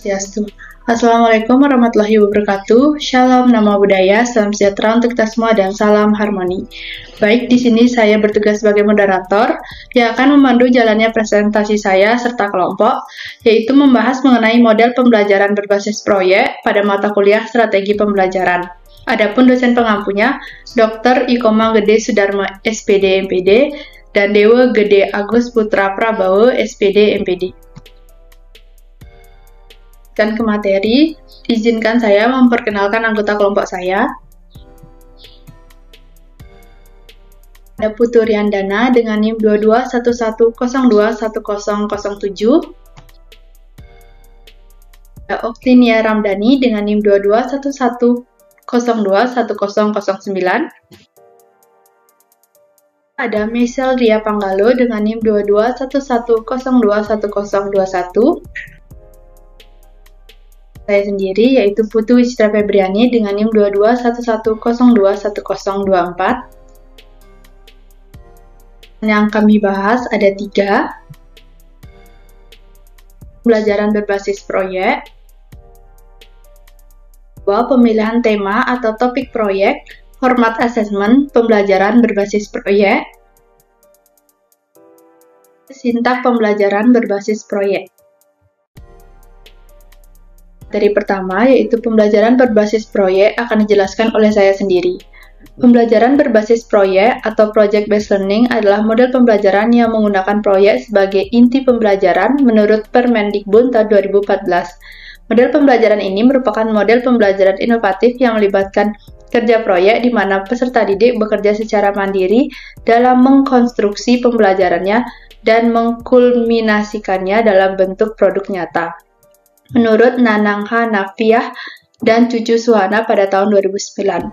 Swastiastu. Assalamualaikum warahmatullahi wabarakatuh. Shalom, nama budaya, salam sejahtera untuk kita semua dan salam harmoni. Baik, di sini saya bertugas sebagai moderator yang akan memandu jalannya presentasi saya serta kelompok, yaitu membahas mengenai model pembelajaran berbasis proyek pada mata kuliah strategi pembelajaran. Adapun dosen pengampunya, Dr. Ikomang Gede Sudarma, SPD MPD, dan Dewa Gede Agus Putra Prabowo, SPD MPD. Dan ke materi, izinkan saya memperkenalkan anggota kelompok saya. Ada Putu Riandana dengan NIM 2211021007. Ada Oktinia Ramdhani dengan NIM 2211021009. Ada Michelle Ria Panggalo dengan NIM 2211021021. Saya sendiri, yaitu Putu Wisitra Febriani dengan NIM 2211021024. Yang kami bahas ada 3. Pembelajaran berbasis proyek. 2. Pemilihan tema atau topik proyek, format assessment, pembelajaran berbasis proyek. Sintak pembelajaran berbasis proyek. Materi pertama, yaitu pembelajaran berbasis proyek, akan dijelaskan oleh saya sendiri. Pembelajaran berbasis proyek atau project-based learning adalah model pembelajaran yang menggunakan proyek sebagai inti pembelajaran menurut Permendikbud tahun 2014. Model pembelajaran ini merupakan model pembelajaran inovatif yang melibatkan kerja proyek di mana peserta didik bekerja secara mandiri dalam mengkonstruksi pembelajarannya dan mengkulminasikannya dalam bentuk produk nyata. Menurut Nanangha Nafiah dan Cucu Suhana pada tahun 2009.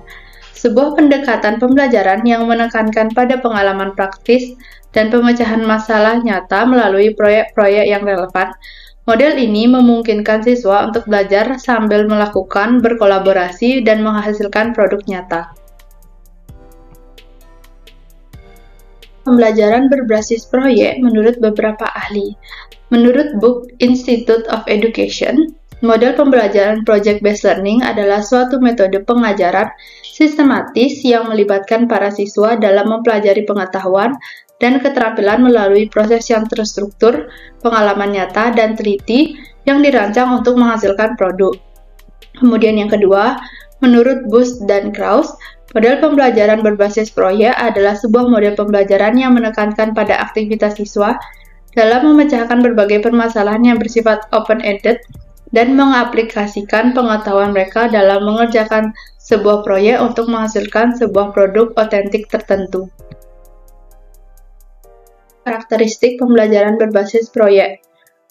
Sebuah pendekatan pembelajaran yang menekankan pada pengalaman praktis dan pemecahan masalah nyata melalui proyek-proyek yang relevan. Model ini memungkinkan siswa untuk belajar sambil melakukan berkolaborasi dan menghasilkan produk nyata. Pembelajaran berbasis proyek menurut beberapa ahli. Menurut Book Institute of Education, model pembelajaran project-based learning adalah suatu metode pengajaran sistematis yang melibatkan para siswa dalam mempelajari pengetahuan dan keterampilan melalui proses yang terstruktur, pengalaman nyata, dan teliti yang dirancang untuk menghasilkan produk. Kemudian yang kedua, menurut Bush dan Krauss, model pembelajaran berbasis proyek adalah sebuah model pembelajaran yang menekankan pada aktivitas siswa dalam memecahkan berbagai permasalahan yang bersifat open-ended dan mengaplikasikan pengetahuan mereka dalam mengerjakan sebuah proyek untuk menghasilkan sebuah produk otentik tertentu. Karakteristik pembelajaran berbasis proyek.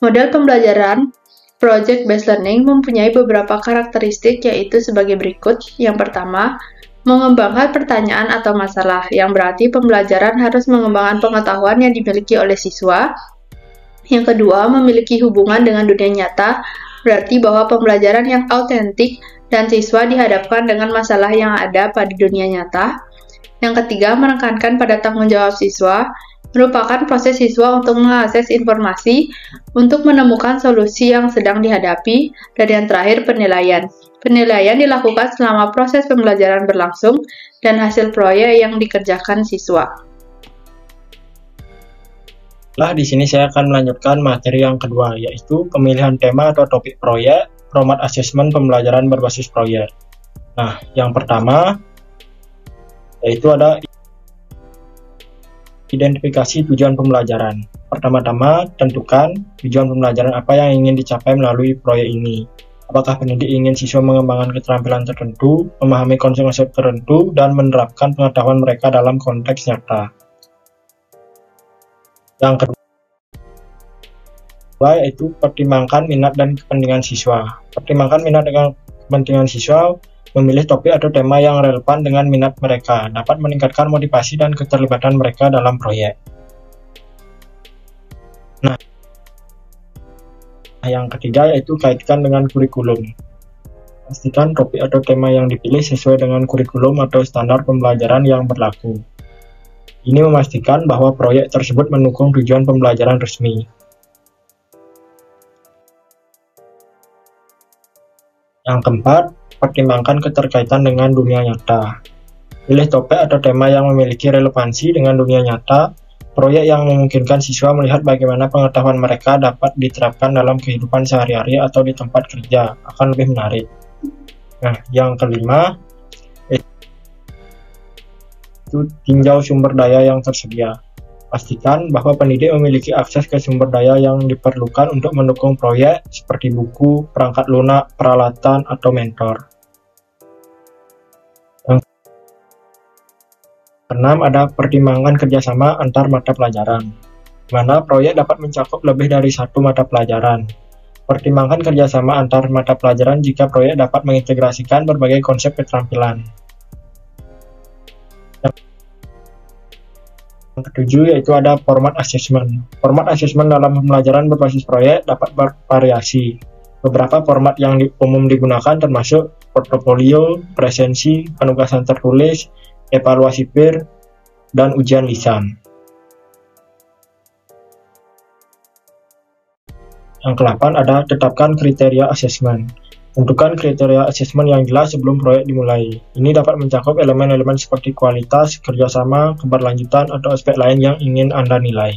Model pembelajaran project-based learning mempunyai beberapa karakteristik, yaitu sebagai berikut. Yang pertama, mengembangkan pertanyaan atau masalah, yang berarti pembelajaran harus mengembangkan pengetahuan yang dimiliki oleh siswa. Yang kedua, memiliki hubungan dengan dunia nyata, berarti bahwa pembelajaran yang autentik dan siswa dihadapkan dengan masalah yang ada pada dunia nyata. Yang ketiga, menekankan pada tanggung jawab siswa, merupakan proses siswa untuk mengakses informasi untuk menemukan solusi yang sedang dihadapi. Dan yang terakhir, penilaian. Penilaian dilakukan selama proses pembelajaran berlangsung dan hasil proyek yang dikerjakan siswa. Di sini saya akan melanjutkan materi yang kedua, yaitu pemilihan tema atau topik proyek, format assessment pembelajaran berbasis proyek. Nah, yang pertama, yaitu ada identifikasi tujuan pembelajaran. Pertama-tama, tentukan tujuan pembelajaran apa yang ingin dicapai melalui proyek ini. Apakah pendidik ingin siswa mengembangkan keterampilan tertentu, memahami konsep-konsep tertentu, dan menerapkan pengetahuan mereka dalam konteks nyata. Yang kedua, yaitu pertimbangkan minat dan kepentingan siswa. Pertimbangkan minat dan kepentingan siswa, memilih topik atau tema yang relevan dengan minat mereka, dapat meningkatkan motivasi dan keterlibatan mereka dalam proyek. Nah, yang ketiga yaitu kaitkan dengan kurikulum. Pastikan topik atau tema yang dipilih sesuai dengan kurikulum atau standar pembelajaran yang berlaku. Ini memastikan bahwa proyek tersebut mendukung tujuan pembelajaran resmi. Yang keempat, pertimbangkan keterkaitan dengan dunia nyata. Pilih topik atau tema yang memiliki relevansi dengan dunia nyata, proyek yang memungkinkan siswa melihat bagaimana pengetahuan mereka dapat diterapkan dalam kehidupan sehari-hari atau di tempat kerja, akan lebih menarik. Nah, yang kelima, itu tinjau sumber daya yang tersedia. Pastikan bahwa pendidik memiliki akses ke sumber daya yang diperlukan untuk mendukung proyek seperti buku, perangkat lunak, peralatan, atau mentor. Yang keenam, ada pertimbangan kerjasama antar mata pelajaran, di mana proyek dapat mencakup lebih dari satu mata pelajaran. Pertimbangkan kerjasama antar mata pelajaran jika proyek dapat mengintegrasikan berbagai konsep keterampilan. Yang ketujuh yaitu ada format assessment. Format assessment dalam pembelajaran berbasis proyek dapat bervariasi. Beberapa format yang umum digunakan termasuk portofolio, presensi, penugasan tertulis, evaluasi peer, dan ujian lisan. Yang ke-8 ada tetapkan kriteria assessment. Tentukan kriteria asesmen yang jelas sebelum proyek dimulai. Ini dapat mencakup elemen-elemen seperti kualitas, kerjasama, keberlanjutan, atau aspek lain yang ingin Anda nilai.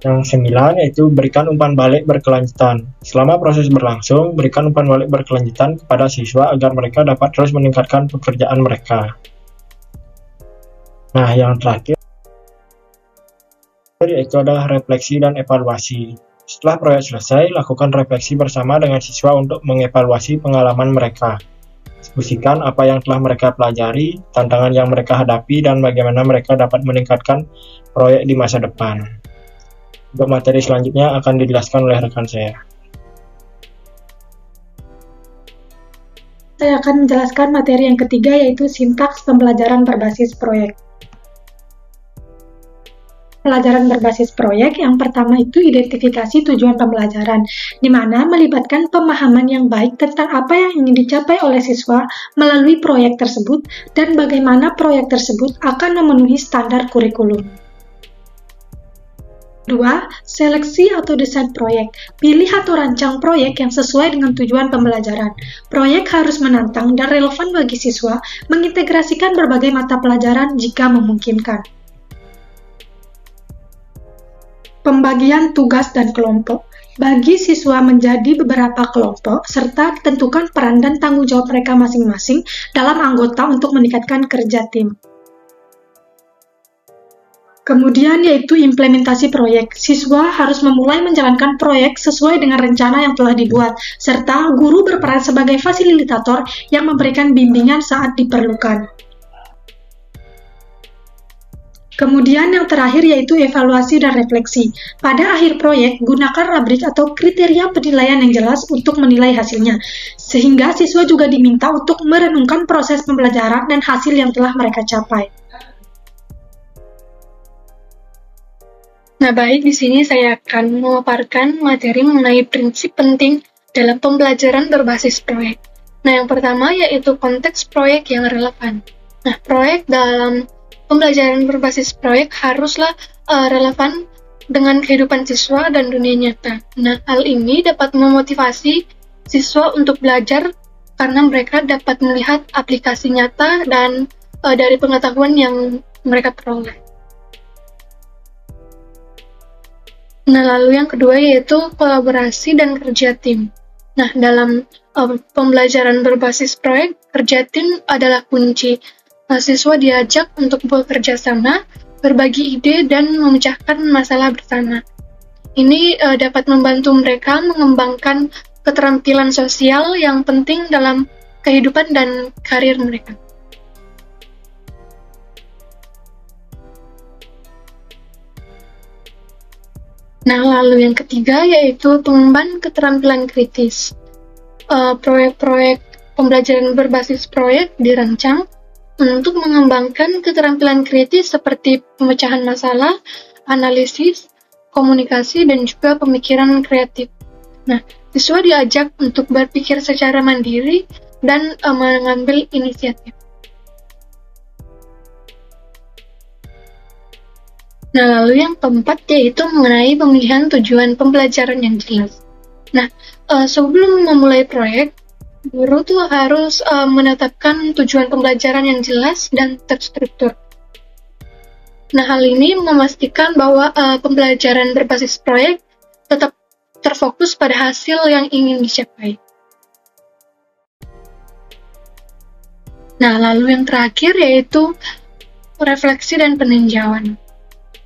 Yang 9 yaitu berikan umpan balik berkelanjutan. Selama proses berlangsung, berikan umpan balik berkelanjutan kepada siswa agar mereka dapat terus meningkatkan pekerjaan mereka. Nah, yang terakhir yaitu adalah refleksi dan evaluasi. Setelah proyek selesai, lakukan refleksi bersama dengan siswa untuk mengevaluasi pengalaman mereka. Diskusikan apa yang telah mereka pelajari, tantangan yang mereka hadapi, dan bagaimana mereka dapat meningkatkan proyek di masa depan. Untuk materi selanjutnya akan dijelaskan oleh rekan saya. Saya akan menjelaskan materi yang ketiga, yaitu sintaks pembelajaran berbasis proyek. Pelajaran berbasis proyek yang pertama itu identifikasi tujuan pembelajaran, di mana melibatkan pemahaman yang baik tentang apa yang ingin dicapai oleh siswa melalui proyek tersebut dan bagaimana proyek tersebut akan memenuhi standar kurikulum. 2. Seleksi atau desain proyek. Pilih atau rancang proyek yang sesuai dengan tujuan pembelajaran. Proyek harus menantang dan relevan bagi siswa, mengintegrasikan berbagai mata pelajaran jika memungkinkan. Pembagian tugas dan kelompok. Bagi siswa menjadi beberapa kelompok, serta tentukan peran dan tanggung jawab mereka masing-masing dalam anggota untuk meningkatkan kerja tim. Kemudian yaitu implementasi proyek. Siswa harus memulai menjalankan proyek sesuai dengan rencana yang telah dibuat, serta guru berperan sebagai fasilitator yang memberikan bimbingan saat diperlukan. Kemudian yang terakhir yaitu evaluasi dan refleksi. Pada akhir proyek, gunakan rubrik atau kriteria penilaian yang jelas untuk menilai hasilnya, sehingga siswa juga diminta untuk merenungkan proses pembelajaran dan hasil yang telah mereka capai. Nah, baik, di sini saya akan memaparkan materi mengenai prinsip penting dalam pembelajaran berbasis proyek. Nah, yang pertama yaitu konteks proyek yang relevan. Nah, proyek dalam pembelajaran berbasis proyek haruslah relevan dengan kehidupan siswa dan dunia nyata. Nah, hal ini dapat memotivasi siswa untuk belajar karena mereka dapat melihat aplikasi nyata dan dari pengetahuan yang mereka peroleh. Nah, lalu yang kedua yaitu kolaborasi dan kerja tim. Nah, dalam pembelajaran berbasis proyek, kerja tim adalah kunci. Siswa diajak untuk bekerja sama, berbagi ide, dan memecahkan masalah bersama. Ini dapat membantu mereka mengembangkan keterampilan sosial yang penting dalam kehidupan dan karir mereka. Nah, lalu yang ketiga yaitu pengembangan keterampilan kritis. Proyek-proyek pembelajaran berbasis proyek dirancang untuk mengembangkan keterampilan kritis seperti pemecahan masalah, analisis, komunikasi, dan juga pemikiran kreatif. Nah, siswa diajak untuk berpikir secara mandiri dan mengambil inisiatif. Nah, lalu yang keempat yaitu mengenai pemilihan tujuan pembelajaran yang jelas. Nah, sebelum memulai proyek, guru tuh harus menetapkan tujuan pembelajaran yang jelas dan terstruktur. Nah, hal ini memastikan bahwa pembelajaran berbasis proyek tetap terfokus pada hasil yang ingin dicapai. Nah, lalu yang terakhir yaitu refleksi dan peninjauan.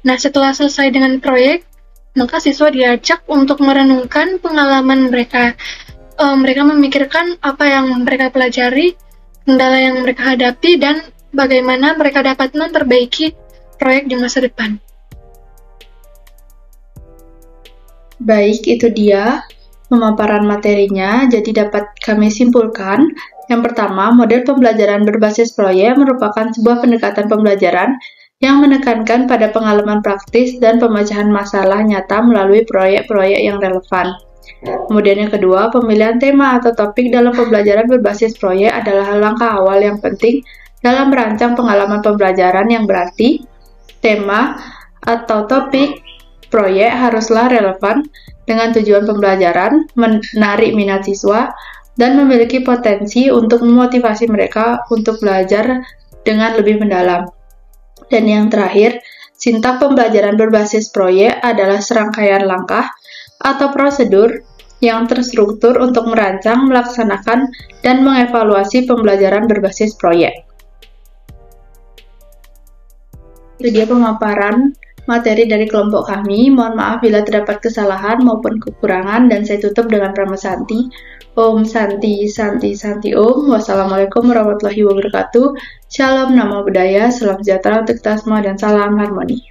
Nah, setelah selesai dengan proyek, maka siswa diajak untuk merenungkan pengalaman mereka. Mereka memikirkan apa yang mereka pelajari, kendala yang mereka hadapi, dan bagaimana mereka dapat memperbaiki proyek di masa depan. Baik, itu dia pemaparan materinya. Jadi dapat kami simpulkan, yang pertama, model pembelajaran berbasis proyek merupakan sebuah pendekatan pembelajaran yang menekankan pada pengalaman praktis dan pemecahan masalah nyata melalui proyek-proyek yang relevan. Kemudian yang kedua, pemilihan tema atau topik dalam pembelajaran berbasis proyek adalah langkah awal yang penting dalam merancang pengalaman pembelajaran, yang berarti tema atau topik proyek haruslah relevan dengan tujuan pembelajaran, menarik minat siswa, dan memiliki potensi untuk memotivasi mereka untuk belajar dengan lebih mendalam. Dan yang terakhir, sintak pembelajaran berbasis proyek adalah serangkaian langkah atau prosedur yang terstruktur untuk merancang, melaksanakan, dan mengevaluasi pembelajaran berbasis proyek. Itu dia pemaparan materi dari kelompok kami. Mohon maaf bila terdapat kesalahan maupun kekurangan, dan saya tutup dengan Prama Santi. Om Santi, Santi, Santi Om. Wassalamualaikum warahmatullahi wabarakatuh. Shalom, namo buddhaya, salam sejahtera untuk kita semua, dan salam harmoni.